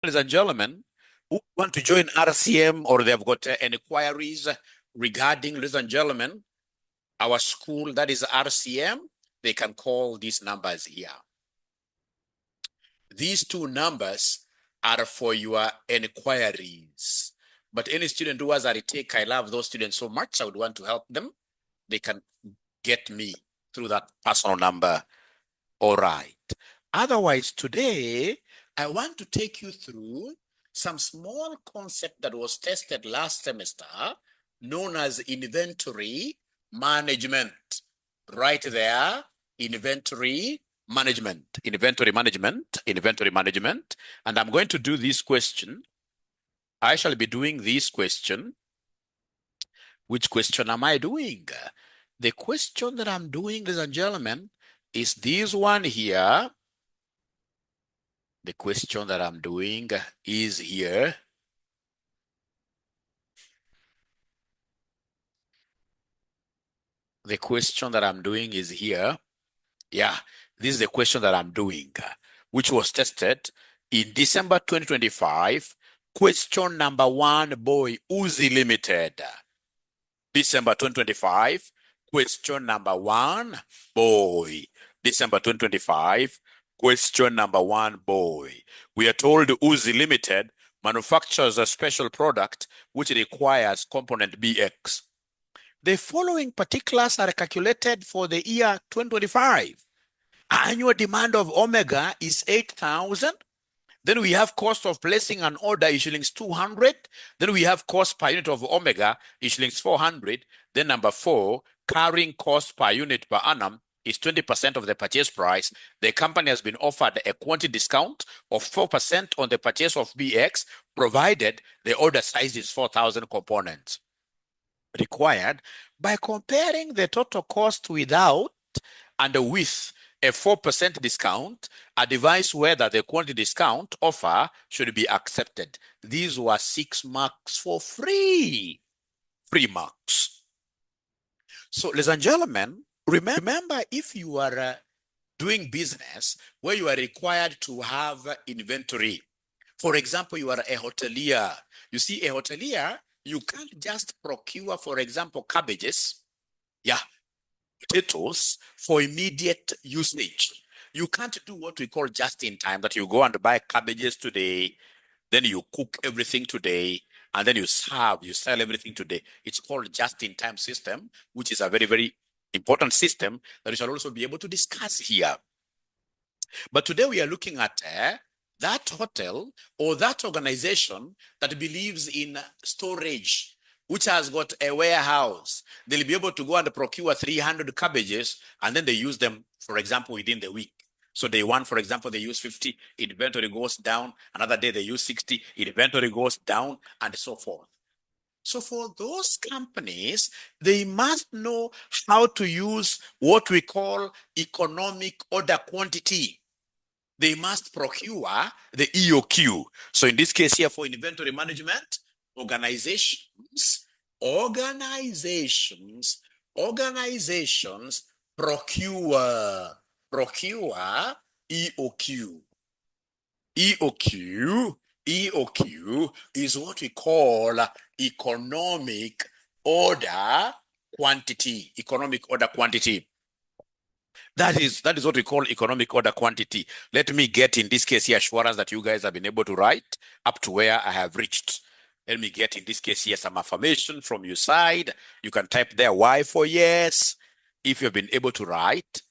ladies and gentlemen, who want to join RCM or they've got inquiries regarding, ladies and gentlemen, our school, that is RCM, they can call these numbers here. These two numbers are for your inquiries. But any student who has a retake, I love those students so much, I would want to help them. They can get me through that personal number. All right. Otherwise, today, I want to take you through some small concept that was tested last semester, known as inventory management. Right there, inventory management. And I'm going to do this question. I shall be doing this question. Which question am I doing? The question that I'm doing, ladies and gentlemen, is this one here. The question that I'm doing is here. The question that I'm doing is here. Yeah, this is the question that I'm doing, which was tested in December 2025. Question number 1, boy, 𝗪𝗹𝗹𝗲 Limited. December 2025. Question number 1, boy. December 2025. Question number 1, boy. We are told 𝗪𝗹𝗹𝗲 Limited manufactures a special product which requires component BX. The following particulars are calculated for the year 2025. Annual demand of omega is 8,000. Then we have cost of placing an order is shillings 200. Then we have cost per unit of omega is shillings 400. Then number 4, carrying cost per unit per annum is 20% of the purchase price. The company has been offered a quantity discount of 4% on the purchase of BX, provided the order size is 4,000 components. Required by comparing the total cost without and with a 4% discount, advise whether the quantity discount offer should be accepted. These were 6 marks for free. Free marks. So, ladies and gentlemen, remember if you are doing business where you are required to have inventory. For example, you are a hotelier. You see, a hotelier, you can't just procure, for example, cabbages, potatoes for immediate usage. You can't do what we call just in time, that you go and buy cabbages today, then you cook everything today, and then you sell everything today. It's called just in time system, which is a very, very important system that we shall also be able to discuss here. But today we are looking at that hotel or that organization that believes in storage, which has got a warehouse. They'll be able to go and procure 300 cabbages, and then they use them, for example, within the week. So day 1, for example, they use 50, inventory goes down. Another day they use 60, inventory goes down, and so forth. So for those companies, they must know how to use what we call economic order quantity. They must procure the EOQ. So in this case here for inventory management, organizations procure EOQ. EOQ is what we call economic order quantity. Economic order quantity. That is what we call economic order quantity. Let me get, in this case here, assurance that you guys have been able to write up to where I have reached. Let me get, in this case here, some affirmation from your side. You can type there Y for yes, if you've been able to write.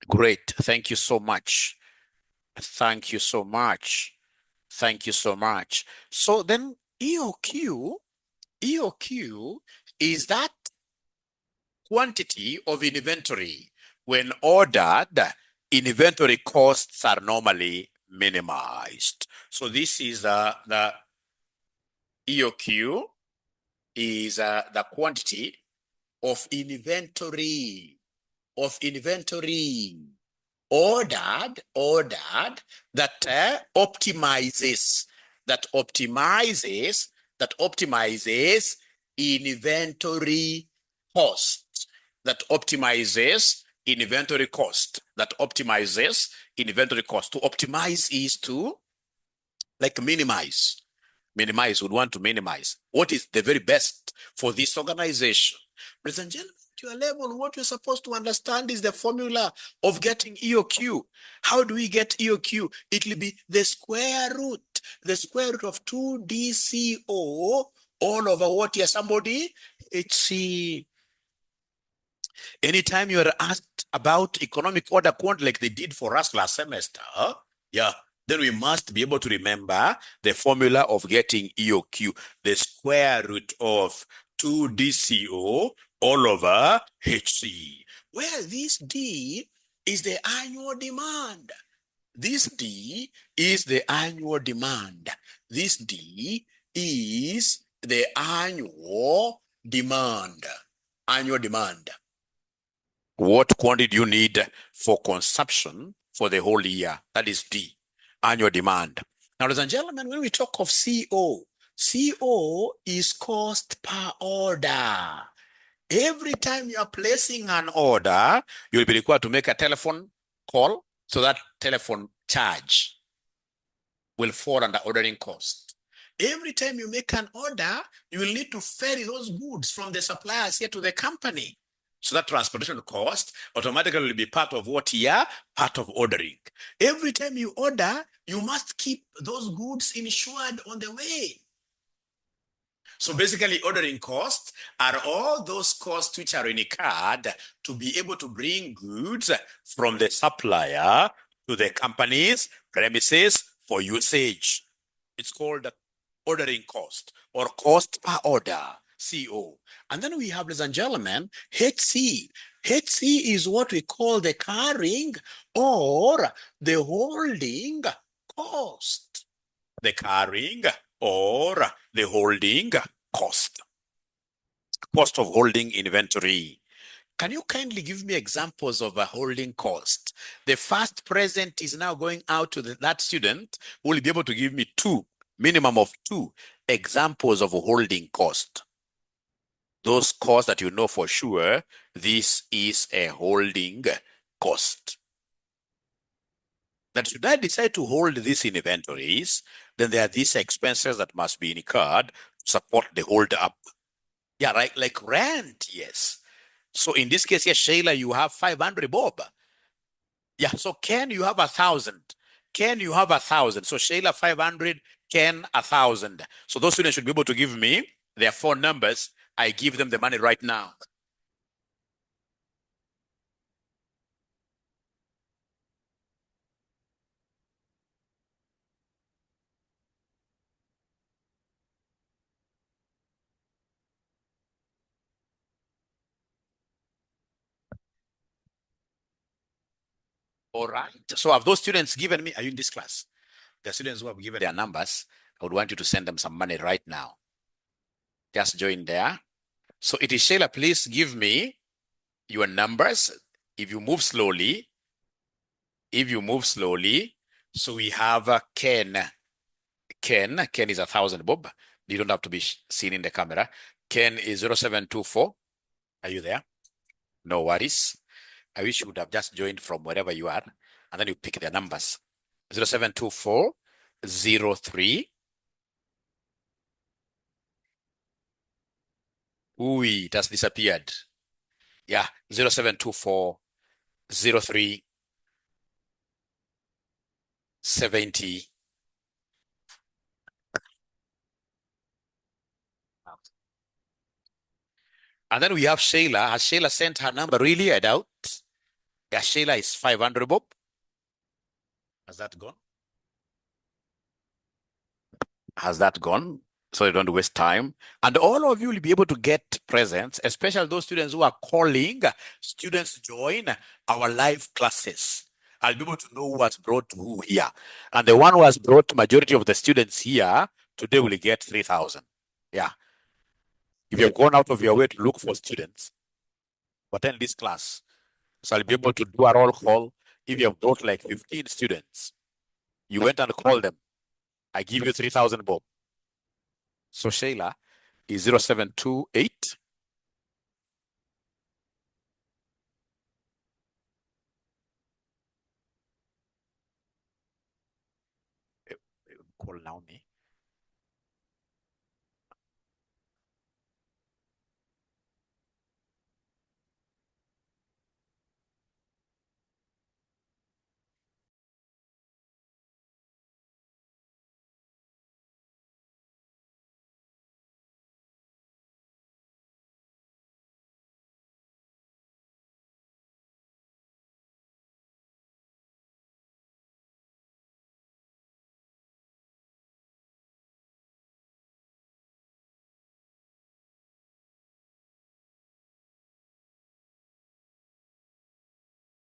Great. Thank you so much. Thank you so much. Thank you so much. So then EOQ is that quantity of inventory. When ordered, inventory costs are normally minimized. So this is the EOQ is the quantity of inventory. ordered that optimizes inventory cost, to optimize is to like minimize. Would want to minimize. What is the very best for this organization? Ladies and gentlemen, to your level, what you're supposed to understand is the formula of getting EOQ. How do we get EOQ? It will be the square root of 2DCO all over what here, somebody? HC. Anytime you are asked about economic order quantity like they did for us last semester, yeah, then we must be able to remember the formula of getting EOQ, the square root of 2DCO all over HC. Well, this D is the annual demand. This D is the annual demand. This D is the annual demand. Annual demand. What quantity do you need for consumption for the whole year? That is D, annual demand. Now, ladies and gentlemen, when we talk of CO is cost per order. Every time you are placing an order, you'll be required to make a telephone call, so that telephone charge will fall under ordering cost. Every time you make an order, you will need to ferry those goods from the suppliers here to the company. So that transportation cost automatically will be part of what here? Part of ordering. Every time you order, you must keep those goods insured on the way. So basically, ordering costs are all those costs which are incurred to be able to bring goods from the supplier to the company's premises for usage. It's called ordering cost or cost per order, CO. And then we have, ladies and gentlemen, HC. HC is what we call the carrying or the holding cost. The carrying or the holding cost. Cost of holding inventory. Can you kindly give me examples of a holding cost? The first present is now going out to that student who will be able to give me minimum of two examples of a holding cost. Those costs that you know for sure, this is a holding cost. That should I decide to hold these inventories, then there are these expenses that must be incurred to support the hold up. Yeah, right, like rent, yes. So in this case, yes, Shayla, you have 500 bob. Yeah, so Ken, you have 1,000. Ken, you have 1,000. So Shayla, 500, Ken, 1,000. So those students should be able to give me their phone numbers. I give them the money right now. All right. So have those students given me, are you in this class? The students who have given their numbers, I would want you to send them some money right now. Just join there. So it is Shayla, please give me your numbers. If you move slowly, so we have Ken. Ken is 1,000 bob. You don't have to be seen in the camera. Ken is 0724. Are you there? No worries. I wish you would have just joined from wherever you are, and then you pick their numbers. 0724 03. Ooh, it has disappeared. Yeah, 0724 03 70. And then we have Shayla. Has Shayla sent her number? Really? I doubt. Yeah, Shayla is 500 bob. Has that gone? Has that gone? So you don't waste time. And all of you will be able to get presents, especially those students who are calling students to join our live classes. I'll be able to know who has brought who here. And the one who has brought majority of the students here today will get 3,000. Yeah. If you've gone out of your way to look for students, attend this class. So I'll be able to do a roll call, If you have got like 15 students, you went and called them, I give you 3,000 bob. So Shayla is 0728 call now me.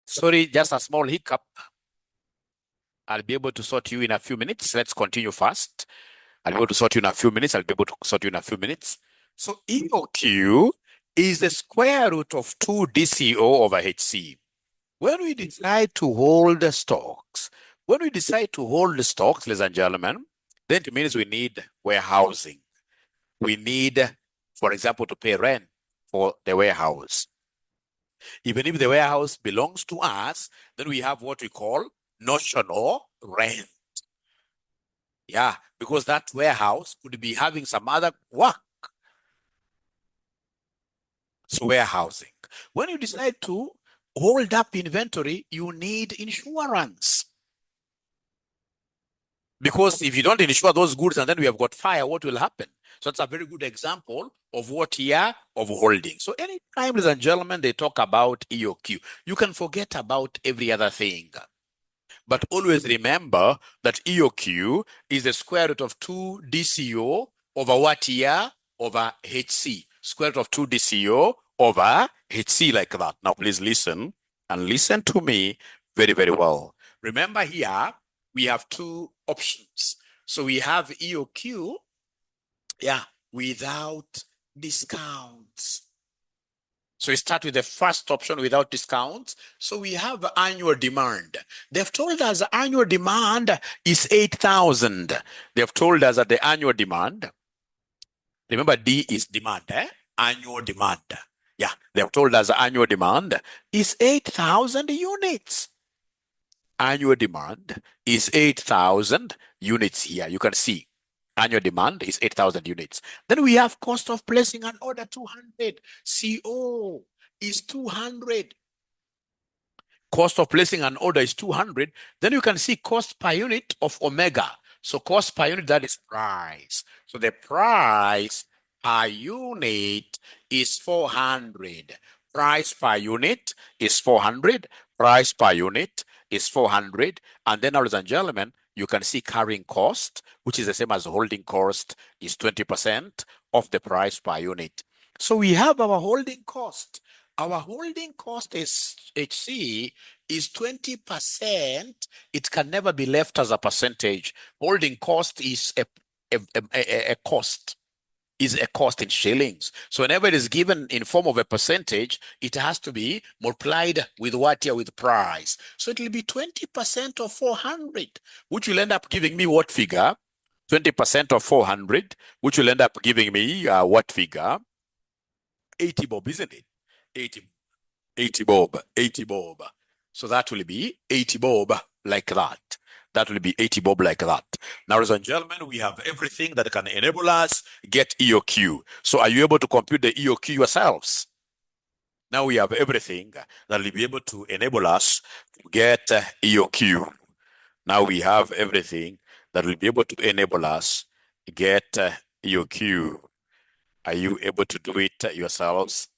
Sorry, just a small hiccup. I'll be able to sort you in a few minutes. Let's continue fast. I'll be able to sort you in a few minutes. I'll be able to sort you in a few minutes. So EOQ is the square root of 2 DCO over HC. When we decide to hold the stocks, ladies and gentlemen, then it means we need warehousing. We need, for example, to pay rent for the warehouse. Even if the warehouse belongs to us, then we have what we call notional rent. Yeah, because that warehouse could be having some other work. So warehousing. When you decide to hold up inventory, you need insurance. Because if you don't insure those goods and then we have got fire, what will happen? So it's a very good example of what here of holding. So anytime, ladies and gentlemen, they talk about EOQ, you can forget about every other thing. But always remember that EOQ is the square root of 2 DCO over what here? Over HC. Square root of 2 DCO over HC like that. Now please listen and listen to me very, very well. Remember here, we have two options. So we have EOQ, without discounts. So we start with the first option without discounts. So we have annual demand. They've told us the annual demand is 8,000. They've told us that the annual demand, remember D is demand, annual demand. Yeah, they've told us the annual demand is 8,000 units. Annual demand is 8,000 units here. You can see annual demand is 8,000 units. Then we have cost of placing an order 200. CO is 200. Cost of placing an order is 200. Then you can see cost per unit of omega. So cost per unit, that is price. So the price per unit is 400. Price per unit is 400. Price per unit is 400. And then, ladies and gentlemen, you can see carrying cost, which is the same as holding cost, is 20% of the price per unit. So we have our holding cost. Our holding cost is HC is 20%. It can never be left as a percentage. Holding cost is a cost. Is a cost in shillings. So whenever it is given in form of a percentage, it has to be multiplied with what here? With price. So it will be 20% of 400, which will end up giving me what figure? 20% of 400, which will end up giving me what figure? 80 bob, isn't it? 80 bob, 80 bob. So that will be 80 bob like that. That will be 80 bob like that. Now, ladies and gentlemen, we have everything that can enable us get EOQ. So are you able to compute the EOQ yourselves? Now we have everything that will be able to enable us to get EOQ. Now we have everything that will be able to enable us get EOQ. Are you able to do it yourselves?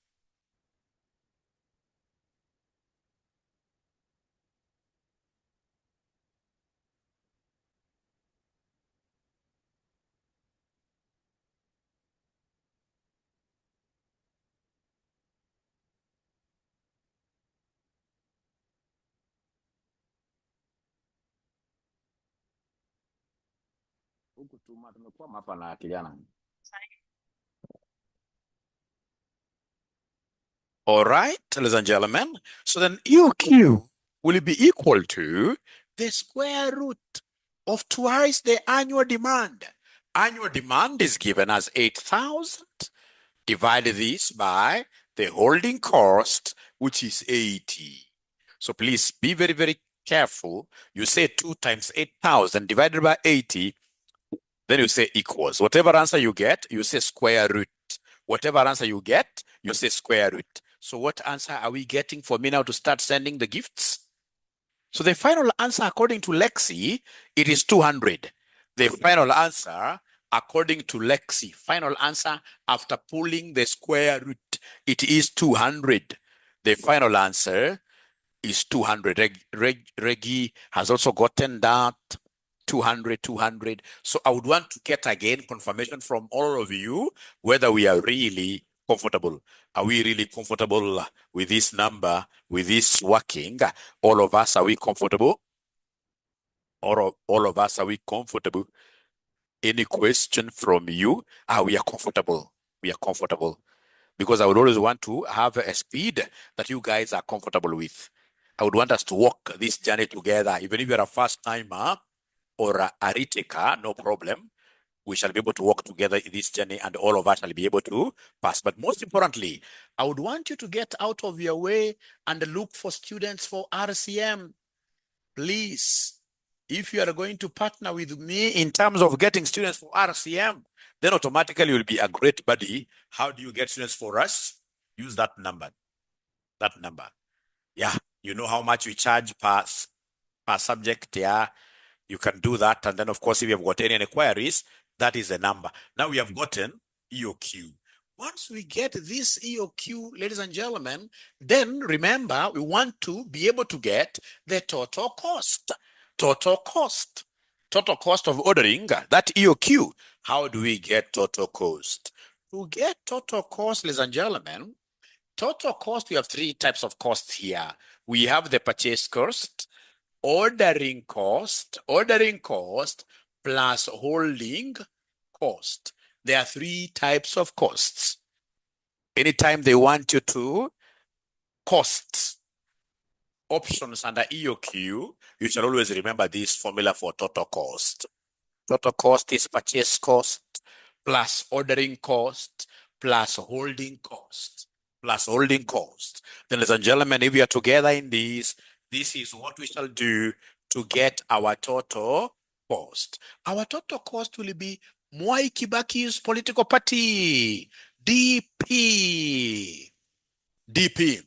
All right, ladies and gentlemen. So then EOQ will be equal to the square root of twice the annual demand. Annual demand is given as 8,000. Divide this by the holding cost, which is 80. So please be very, very careful. You say 2 times 8,000 divided by 80, then you say equals. Whatever answer you get, you say square root. Whatever answer you get, you say square root. So what answer are we getting for me now to start sending the gifts? So the final answer, according to Lexi, it is 200. The final answer, according to Lexi, final answer after pulling the square root, it is 200. The final answer is 200. Reggie has also gotten that. 200, 200. So I would want to get again confirmation from all of you whether we are really comfortable. Are we really comfortable with this number, with this working? All of us, are we comfortable? All of us, are we comfortable? Any question from you? We are comfortable. We are comfortable. Because I would always want to have a speed that you guys are comfortable with. I would want us to walk this journey together. Even if you're a first timer or a retaker, no problem. We shall be able to walk together in this journey and all of us shall be able to pass. But most importantly, I would want you to get out of your way and look for students for RCM. Please, if you are going to partner with me in terms of getting students for RCM, then automatically you'll be a great buddy. How do you get students for us? Use that number. That number. Yeah, you know how much we charge per subject. Yeah, you can do that. And then, of course, if you have got any inquiries, that is the number. Now we have gotten EOQ. Once we get this EOQ, ladies and gentlemen, then remember, we want to be able to get the total cost. Total cost. Total cost of ordering, that EOQ. How do we get total cost? To get total cost, ladies and gentlemen, total cost, we have 3 types of costs here. We have the purchase cost, ordering cost plus holding cost. There are 3 types of costs. Anytime they want you to cost options under EOQ, you shall always remember this formula for total cost. Total cost is purchase cost plus ordering cost plus holding cost plus holding cost. Then, ladies and gentlemen, if we are together in this is what we shall do to get our total cost. Our total cost will be Mwai Kibaki's political party, DP. DP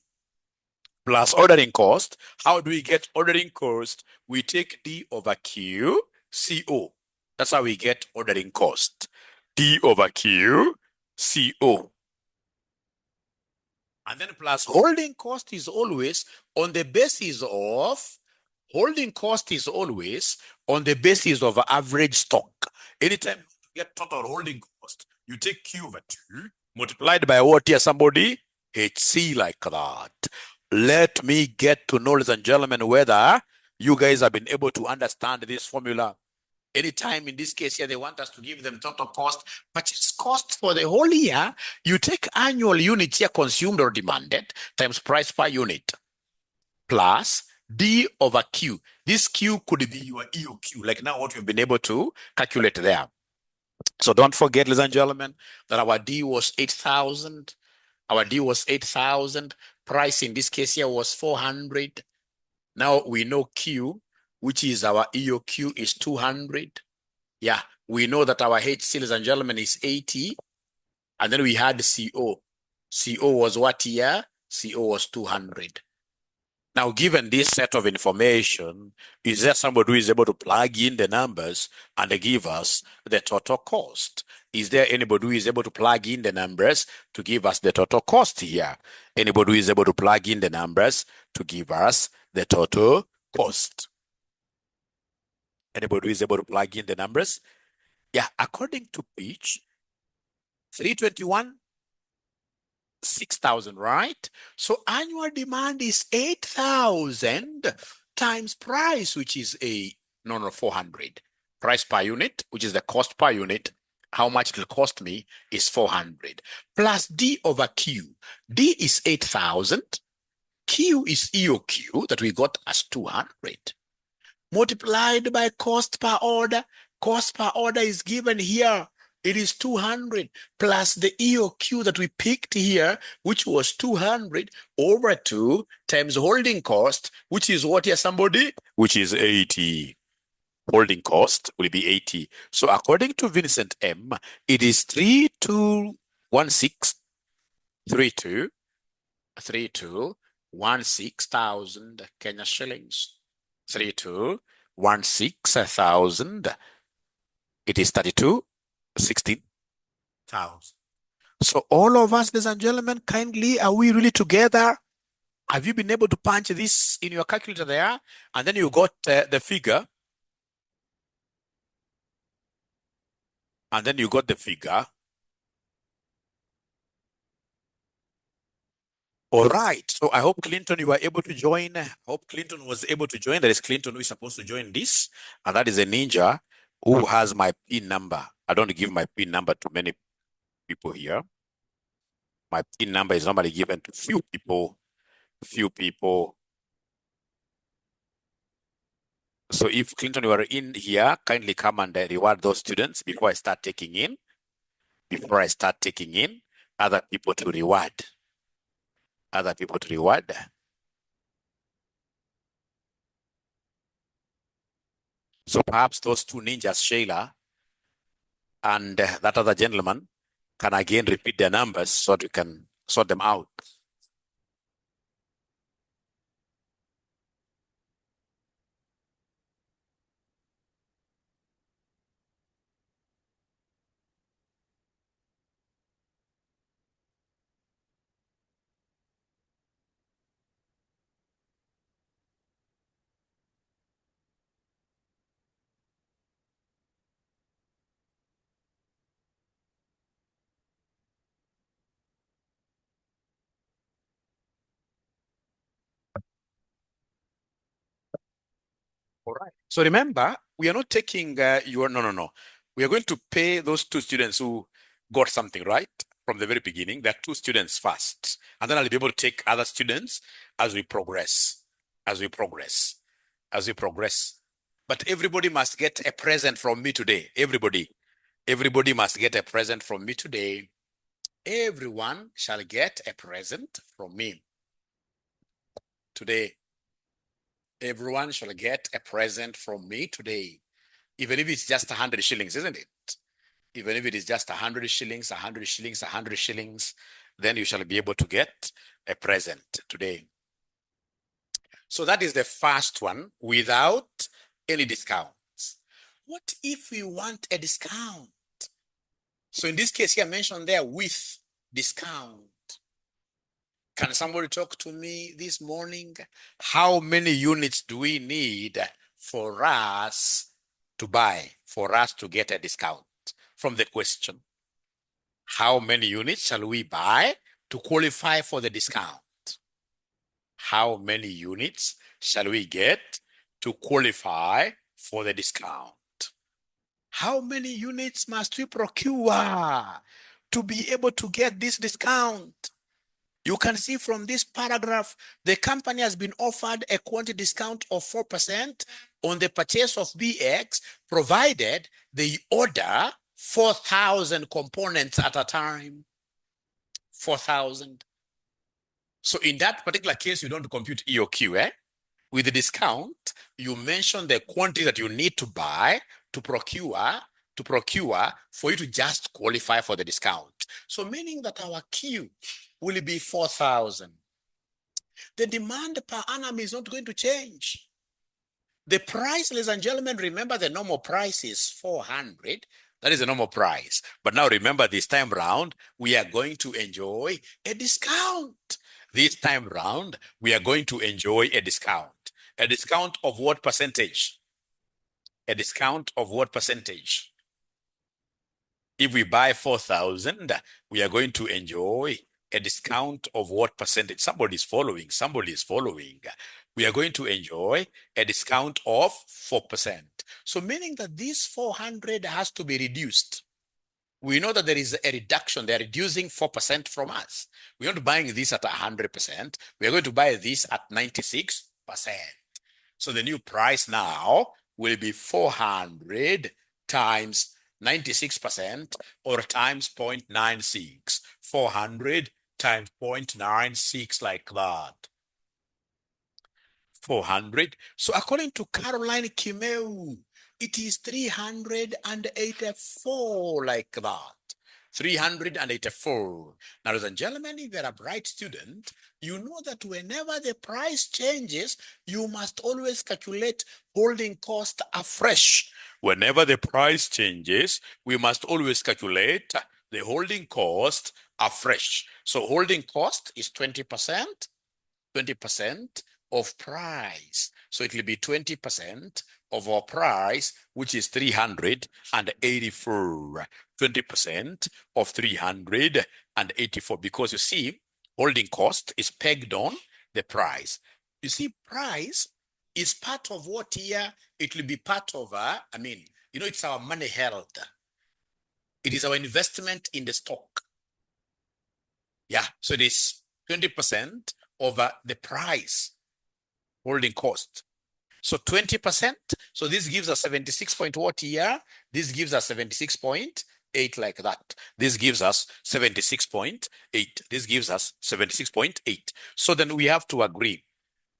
plus ordering cost. How do we get ordering cost? We take D over Q, CO. That's how we get ordering cost. D over Q, CO. And then plus holding cost is always on the basis of, holding cost is always on the basis of average stock. Anytime you get total holding cost, you take Q over 2 multiplied by what here, somebody? HC, like that. Let me get to know, ladies and gentlemen, whether you guys have been able to understand this formula. Anytime in this case here, they want us to give them total cost, purchase cost for the whole year. You take annual units here consumed or demanded times price per unit plus D over Q. This Q could be your EOQ, like now what we've been able to calculate there. So don't forget, ladies and gentlemen, that our D was 8,000. Our D was 8,000. Price in this case here was 400. Now we know Q, which is our EOQ, is 200. Yeah, we know that our HC, ladies and gentlemen, is 80. And then we had CO. CO was what here? CO was 200. Now, given this set of information, is there somebody who is able to plug in the numbers and give us the total cost? Is there anybody who is able to plug in the numbers to give us the total cost here? Anybody who is able to plug in the numbers to give us the total cost? Anybody who is able to plug in the numbers? Yeah, according to Pitch, 321, 6,000, right? So annual demand is 8,000 times price, which is 400. Price per unit, which is the cost per unit. How much it will cost me is 400 plus D over Q. D is 8,000. Q is EOQ that we got as 200 multiplied by cost per order. Cost per order is given here. It is 200 plus the EOQ that we picked here, which was 200 over 2 times holding cost, which is what here, somebody? Which is 80. Holding cost will be 80. So according to Vincent M, it is 3216, 3216,000 Kenya shillings. 3216,000. It is 3216,000. So all of us, ladies and gentlemen, kindly, are we really together? Have you been able to punch this in your calculator there? And then you got the figure. And then you got the figure. All right. So I hope, Clinton, you were able to join. I hope Clinton was able to join. There is Clinton who is supposed to join this. And that is a ninja who has my PIN number. I don't give my PIN number to many people here. My PIN number is normally given to few people. So if Clinton, you are in here, kindly come and reward those students before I start taking in. Other people to reward. So perhaps those two ninjas, Shayla and that other gentleman, can again repeat their numbers so that we can sort them out. All right. So remember, we are not taking no. We are going to pay those two students who got something right from the very beginning. There are two students first, and then I'll be able to take other students as we progress. But everybody must get a present from me today. Everybody must get a present from me today. Everyone shall get a present from me today. Everyone shall get a present from me today. Even if it's just 100 shillings, isn't it? Even if it is just 100 shillings, 100 shillings, 100 shillings, then you shall be able to get a present today. So that is the first one, without any discounts. What if we want a discount? So in this case here mentioned there, with discount. Can somebody talk to me this morning? How many units do we need for us to buy, for us to get a discount? From the question, how many units shall we buy to qualify for the discount? How many units shall we get to qualify for the discount? How many units must we procure to be able to get this discount? You can see from this paragraph, the company has been offered a quantity discount of 4% on the purchase of BX, provided they order 4,000 components at a time. 4,000. So in that particular case, you don't compute EOQ, With the discount, you mention the quantity that you need to buy to procure for you to just qualify for the discount. So meaning that our Q will be 4,000. The demand per annum is not going to change. The price, ladies and gentlemen, remember the normal price is 400. That is the normal price. But now remember, this time round, we are going to enjoy a discount. This time round, we are going to enjoy a discount. A discount of what percentage? A discount of what percentage? If we buy 4,000, we are going to enjoy a discount of what percentage? Somebody is following. We are going to enjoy a discount of 4%. So meaning that this 400 has to be reduced. we know that there is a reduction. They're reducing 4% from us. We're not buying this at 100%. We're going to buy this at 96%. So the new price now will be 400 times 96% or times 0.96. 400 times 0.96 like that. 400. So according to Caroline Kimeu, it is 384 like that. 384. Now, ladies and gentlemen, if you're a bright student, you know that whenever the price changes, you must always calculate holding cost afresh. Whenever the price changes, we must always calculate the holding cost afresh. So holding cost is 20%, 20% of price. So it will be 20% of our price, which is 384. 20% of 384, because you see, holding cost is pegged on the price. You see, price is part of what here? It will be part of, it's our money held. It is our investment in the stock. Yeah, so it is 20% over the price, holding cost. So 20%, so this gives us 76 point what here? This gives us 76.8 like that. This gives us 76.8. This gives us 76.8. So then we have to agree.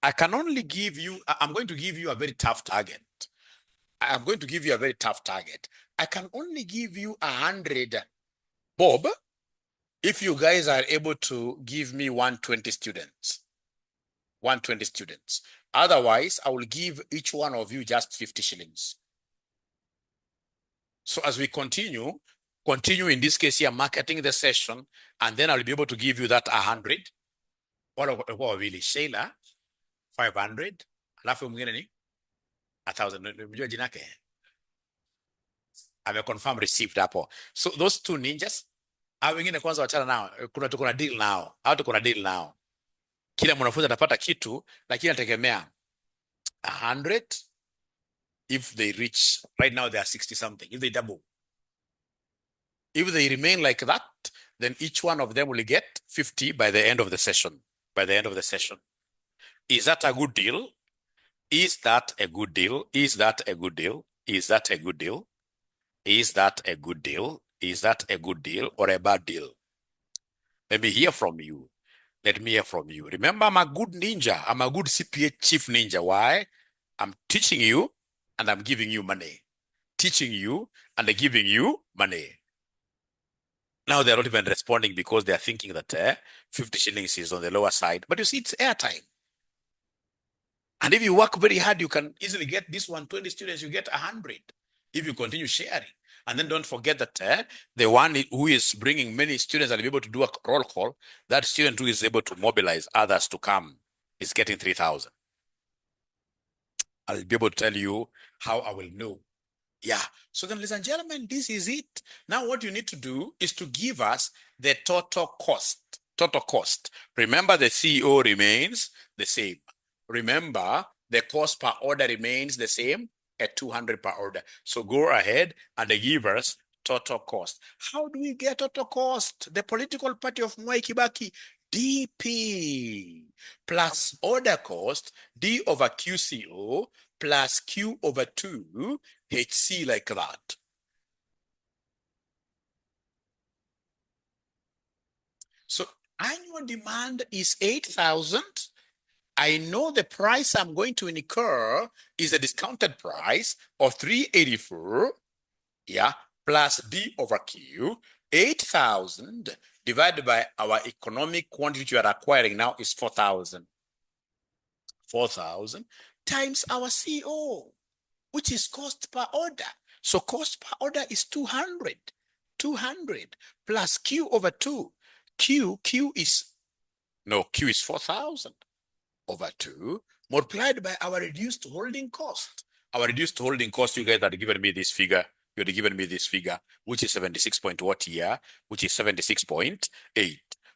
I'm going to give you a very tough target. I'm going to give you a very tough target. I can only give you 100 bob if you guys are able to give me 120 students. 120 students. Otherwise, I will give each one of you just 50 shillings. So as we continue in this case here, marketing the session, and then I'll be able to give you that 100. What really? Sheila, 500. Alafu mwingine ni 1,000. Mjua jinake? Ame confirm received hapo. So those two ninjas, hao wengine kwanza wachana nao. Kuna deal nao. Hao tuko na deal nao. Kila mwanafunzi atapata kitu, lakini nategemea 100 if they reach, right now they are 60 something, if they double. If they remain like that, then each one of them will get 50 by the end of the session. By the end of the session. Is that a good deal? Is that a good deal? Is that a good deal? Is that a good deal? Is that a good deal? Is that a good deal or a bad deal? Let me hear from you. Let me hear from you. Remember, I'm a good ninja. I'm a good CPA chief ninja. Why? I'm teaching you and I'm giving you money. Teaching you and I'm giving you money. Now they're not even responding because they're thinking that 50 shillings is on the lower side. But you see, it's airtime. And if you work very hard, you can easily get this 120 students, you get 100 if you continue sharing. And then don't forget that the one who is bringing many students and be able to do a roll call, that student who is able to mobilize others to come is getting 3,000. I'll be able to tell you how I will know. Yeah. So then, ladies and gentlemen, this is it. Now what you need to do is to give us the total cost. Total cost. Remember, the CEO remains the same. Remember, the cost per order remains the same at 200 per order. So go ahead and give us total cost. How do we get total cost? The political party of Mwai Kibaki, DP plus order cost, D over QCO plus Q over 2 HC like that. So annual demand is 8,000. I know the price I'm going to incur is a discounted price of 384, yeah, plus D over Q. 8,000 divided by our economic quantity you are acquiring now is 4,000. 4,000 times our CO, which is cost per order. So cost per order is 200. 200 plus Q over 2. Q is 4,000 over 2 multiplied by our reduced holding cost. Our reduced holding cost, you guys had given me this figure. You had given me this figure, which is 76 point what here, which is 76.8,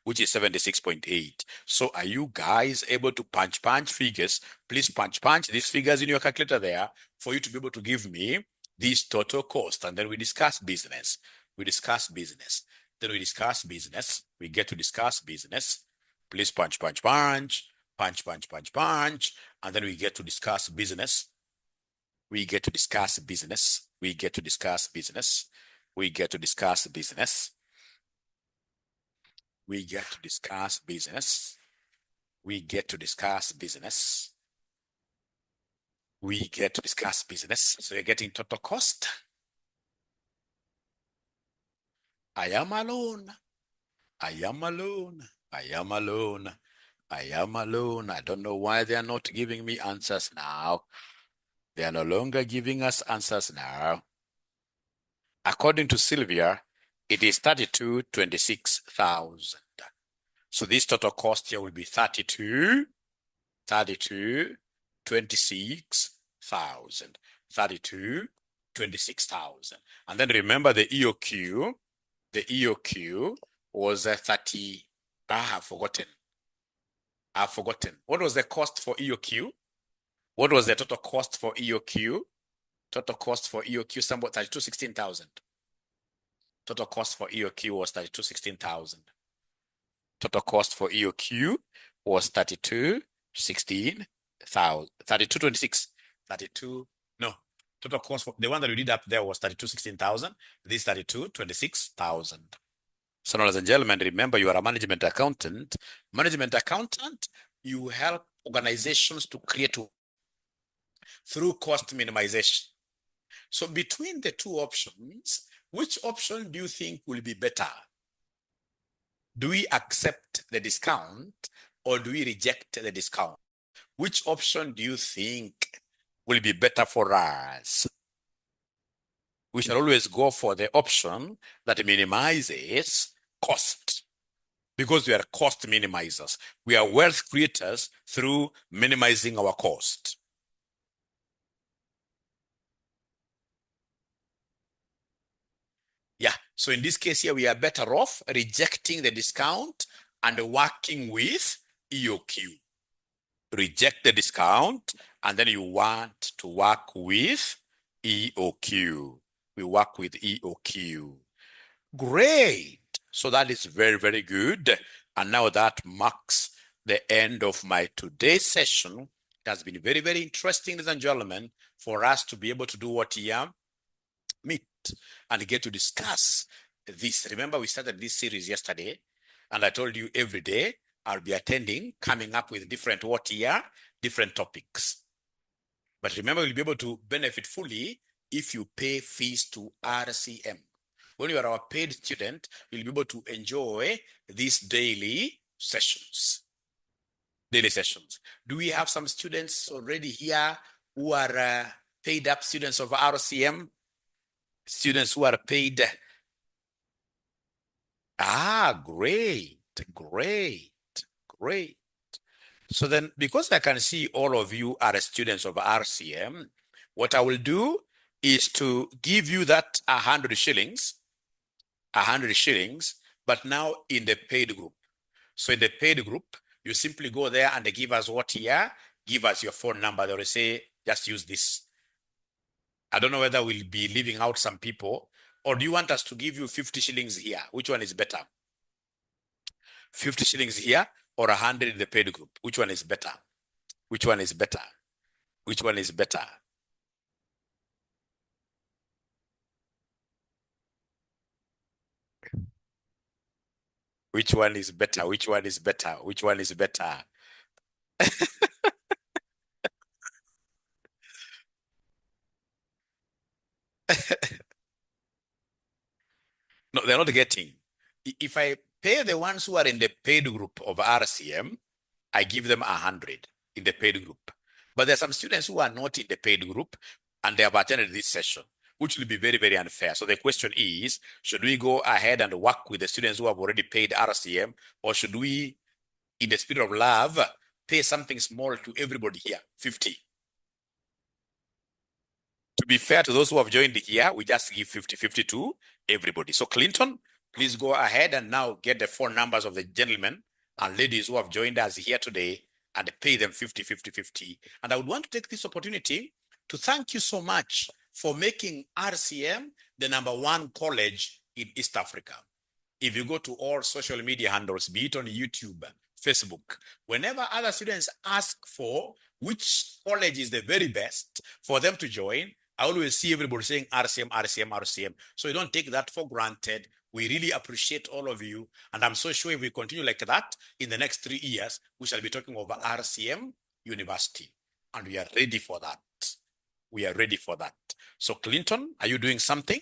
which is 76.8. So are you guys able to punch figures? Please punch these figures in your calculator there for you to be able to give me this total cost. And then we discuss business. we discuss business. Then we discuss business. We get to discuss business. Please punch, punch, punch, punch, punch, punch, punch. And then we get to discuss business. We get to discuss business. We get to discuss business. We get to discuss business. We get to discuss business. We get to discuss business. We get to discuss business. So you're getting total cost. I am alone. I am alone. I am alone. I am alone. I don't know why they are not giving me answers now. They are no longer giving us answers now. According to Sylvia, it is 32,26,000. So this total cost here will be 32,26,000. 32,26,000. And then remember the EOQ. The EOQ was 30. I've forgotten. What was the cost for EOQ? What was the total cost for EOQ? Total cost for EOQ, somewhat 32,16,000. Total cost for EOQ was 32,16,000. Total cost for EOQ was 32,16,000. 32,26. 32. No. Total cost for the one that we did up there was 32,16,000. This 32,26,000. So, ladies and gentlemen, remember you are a management accountant. Management accountant, you help organizations to create through cost minimization. So between the two options, which option do you think will be better? Do we accept the discount or do we reject the discount? Which option do you think will be better for us? We shall always go for the option that minimizes cost, because we are cost minimizers. We are wealth creators through minimizing our cost. Yeah, so in this case here, we are better off rejecting the discount and working with EOQ. Reject the discount, and then you want to work with EOQ. We work with EOQ. Great. So that is very, very good. And now that marks the end of my today's session. It has been very, very interesting, ladies and gentlemen, for us to be able to do what here? Meet and get to discuss this. Remember, we started this series yesterday, and I told you every day I'll be attending, coming up with different different topics. But remember, you'll be able to benefit fully if you pay fees to RCM. When you are our paid student, you'll be able to enjoy these daily sessions. Do we have some students already here who are paid up students of RCM? Students who are paid. Great. So then, because I can see all of you are students of RCM, what I will do is to give you that 100 shillings, but now in the paid group. So in the paid group, you simply go there and they give us what here? Give us your phone number. They will say, just use this. I don't know whether we'll be leaving out some people, or do you want us to give you 50 shillings here? Which one is better? 50 shillings here or 100 in the paid group? Which one is better? Which one is better? Which one is better? Which one is better? Which one is better? Which one is better? No, they're not getting. If I pay the ones who are in the paid group of RCM, I give them 100 in the paid group. But there are some students who are not in the paid group and they have attended this session, which will be very, very unfair. So the question is, should we go ahead and work with the students who have already paid RCM, or should we, in the spirit of love, pay something small to everybody here, 50? To be fair to those who have joined here, we just give 50-50 to everybody. So Clinton, please go ahead and now get the phone numbers of the gentlemen and ladies who have joined us here today and pay them 50-50-50. And I would want to take this opportunity to thank you so much for making RCM the #1 college in East Africa. If you go to all social media handles, be it on YouTube, Facebook, whenever other students ask for which college is the very best for them to join, I always see everybody saying RCM, RCM, RCM. So you don't take that for granted. We really appreciate all of you. And I'm so sure if we continue like that, in the next 3 years, we shall be talking over RCM University. And we are ready for that. We are ready for that. So Clinton, are you doing something?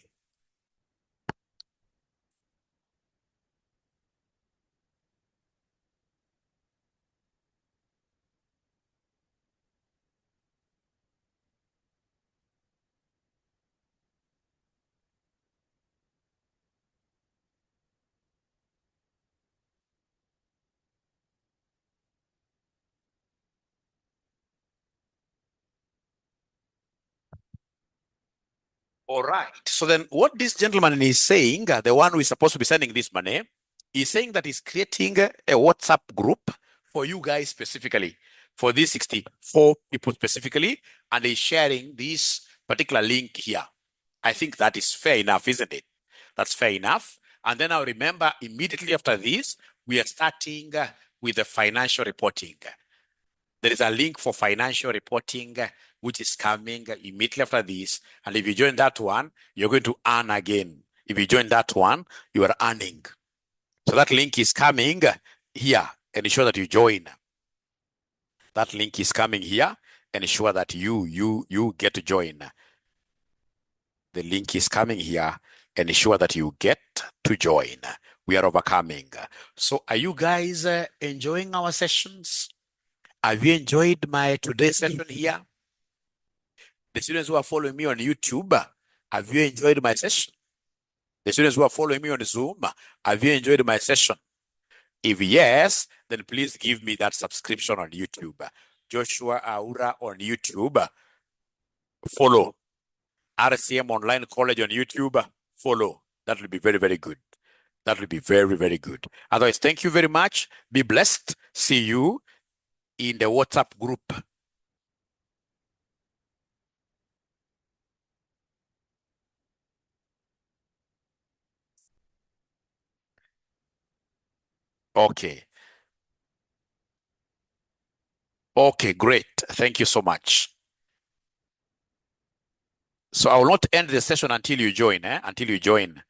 All right. So then what this gentleman is saying, the one who is supposed to be sending this money, is saying that he's creating a WhatsApp group for you guys specifically, for these 64 people specifically, and he's sharing this particular link here. I think that is fair enough, isn't it? That's fair enough. And then I'll remember immediately after this, we are starting with the financial reporting. There is a link for financial reporting, which is coming immediately after this. And if you join that one, you're going to earn again. If you join that one, you are earning. So that link is coming here, and ensure that you join. That link is coming here, and ensure that you get to join. The link is coming here, and ensure that you get to join. We are overcoming. So are you guys enjoying our sessions? Have you enjoyed my today's session here? The students who are following me on YouTube, have you enjoyed my session? The students who are following me on Zoom, have you enjoyed my session? If yes, then please give me that subscription on YouTube. Joshua Aura on YouTube. Follow. RCM Online College on YouTube. Follow. That will be very, very good. That will be very, very good. Otherwise, thank you very much. Be blessed. See you in the WhatsApp group. Okay. Okay, great. Thank you so much. So I will not end the session until you join, Until you join.